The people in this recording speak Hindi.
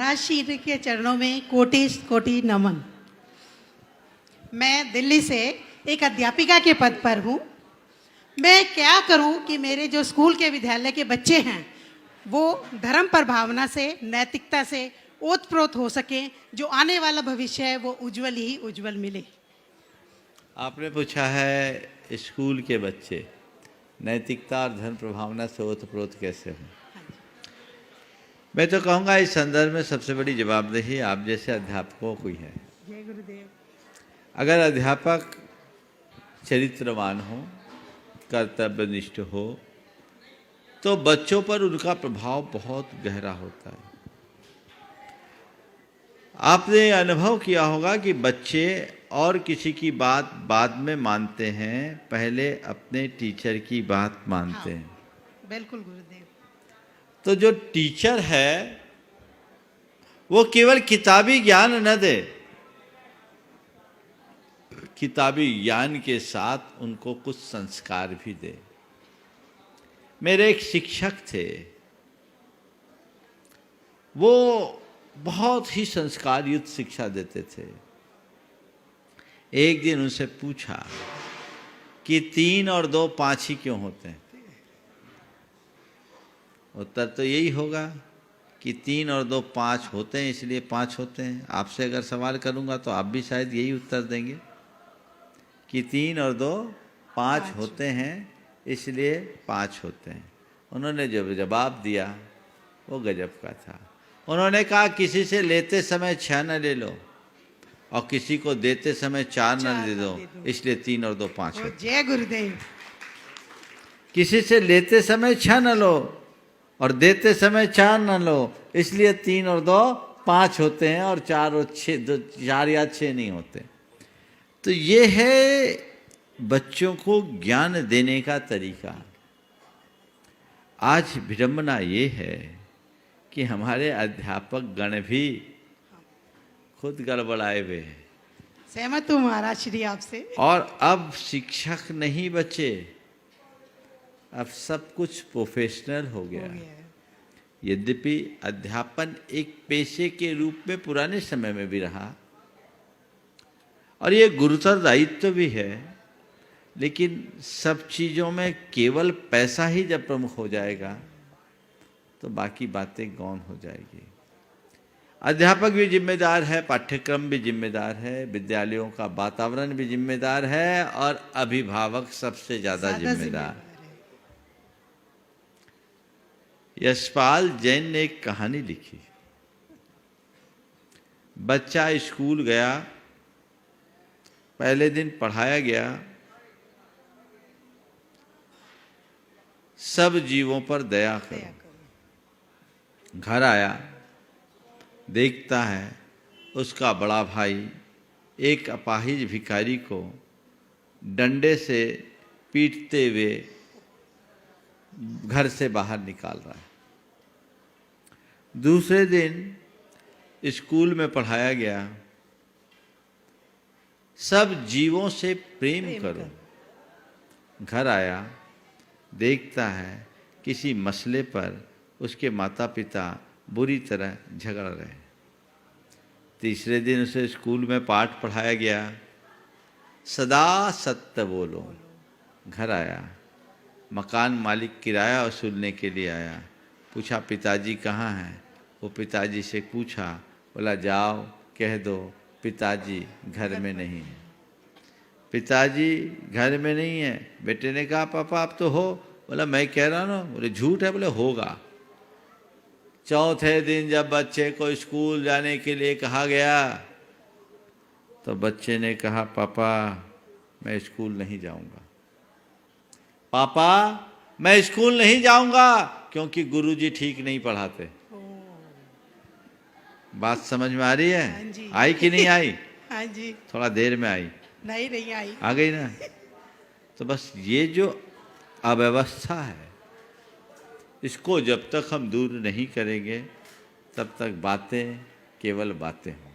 महाराज श्री के चरणों में कोटि कोटि नमन। मैं दिल्ली से एक अध्यापिका के पद पर हूँ। मैं क्या करूँ कि मेरे जो स्कूल के विद्यालय के बच्चे हैं वो धर्म पर भावना से, नैतिकता से ओतप्रोत हो सकें, जो आने वाला भविष्य है वो उज्जवल ही उज्जवल मिले। आपने पूछा है स्कूल के बच्चे नैतिकता और धर्म प्रभावना से ओतप्रोत कैसे हों। मैं तो कहूँगा इस संदर्भ में सबसे बड़ी जवाबदेही आप जैसे अध्यापकों की है। जय गुरुदेव। अगर अध्यापक चरित्रवान हो, कर्तव्यनिष्ठ हो, तो बच्चों पर उनका प्रभाव बहुत गहरा होता है। आपने अनुभव किया होगा कि बच्चे और किसी की बात बाद में मानते हैं, पहले अपने टीचर की बात मानते हैं। बिल्कुल गुरुदेव। तो जो टीचर है वो केवल किताबी ज्ञान न दे, किताबी ज्ञान के साथ उनको कुछ संस्कार भी दे। मेरे एक शिक्षक थे, वो बहुत ही संस्कार युक्त शिक्षा देते थे। एक दिन उनसे पूछा कि 3 और 2 5 ही क्यों होते हैं। उत्तर तो यही होगा कि 3 और 2 5 होते हैं, इसलिए 5 होते हैं। आपसे अगर सवाल करूंगा तो आप भी शायद यही उत्तर देंगे कि 3 और 2 5 होते हैं, इसलिए 5 होते हैं। उन्होंने जब जवाब दिया वो गजब का था। उन्होंने कहा किसी से लेते समय 6 न ले लो और किसी को देते समय 4 न दे दो, इसलिए 3 और 2 5 होते हैं। जय गुरुदेव। किसी से लेते समय 6 न लो और देते समय 4 न लो, इसलिए 3 और 2 5 होते हैं और 4 और 6 4 या 6 नहीं होते। तो ये है बच्चों को ज्ञान देने का तरीका। आज विडंबना ये है कि हमारे अध्यापक गण भी खुद गड़बड़ाए हुए हैं। सहमत हूँ महाराज श्री आपसे। और अब शिक्षक नहीं बचे, अब सब कुछ प्रोफेशनल हो गया है। यद्यपि अध्यापन एक पेशे के रूप में पुराने समय में भी रहा और ये गुरुतर दायित्व भी है, लेकिन सब चीज़ों में केवल पैसा ही जब प्रमुख हो जाएगा तो बाकी बातें गौण हो जाएगी। अध्यापक भी जिम्मेदार है, पाठ्यक्रम भी जिम्मेदार है, विद्यालयों का वातावरण भी जिम्मेदार है और अभिभावक सबसे ज़्यादा जिम्मेदार। यशपाल जैन ने एक कहानी लिखी। बच्चा स्कूल गया, पहले दिन पढ़ाया गया, सब जीवों पर दया करो। घर आया, देखता है उसका बड़ा भाई एक अपाहिज भिखारी को डंडे से पीटते हुए घर से बाहर निकाल रहा है। दूसरे दिन स्कूल में पढ़ाया गया, सब जीवों से प्रेम करो। घर आया, देखता है किसी मसले पर उसके माता पिता बुरी तरह झगड़ रहे हैं। तीसरे दिन उसे स्कूल में पाठ पढ़ाया गया, सदा सत्य बोलो। घर आया, मकान मालिक किराया वसूलने के लिए आया, पूछा पिताजी कहाँ हैं। वो पिताजी से पूछा, बोला जाओ कह दो पिताजी घर में नहीं है। पिताजी घर में नहीं है। बेटे ने कहा पापा आप तो हो। बोला मैं कह रहा हूँ ना। बोले झूठ है। बोले होगा। चौथे दिन जब बच्चे को स्कूल जाने के लिए कहा गया तो बच्चे ने कहा पापा मैं स्कूल नहीं जाऊंगा। पापा मैं स्कूल नहीं जाऊंगा क्योंकि गुरुजी ठीक नहीं पढ़ाते। बात समझ में आ रही है? हाँ जी। आई कि नहीं आई? हाँ जी। थोड़ा देर में आई। नहीं आई। आ गई ना? तो बस ये जो अव्यवस्था है, इसको जब तक हम दूर नहीं करेंगे तब तक बातें केवल बातें हों।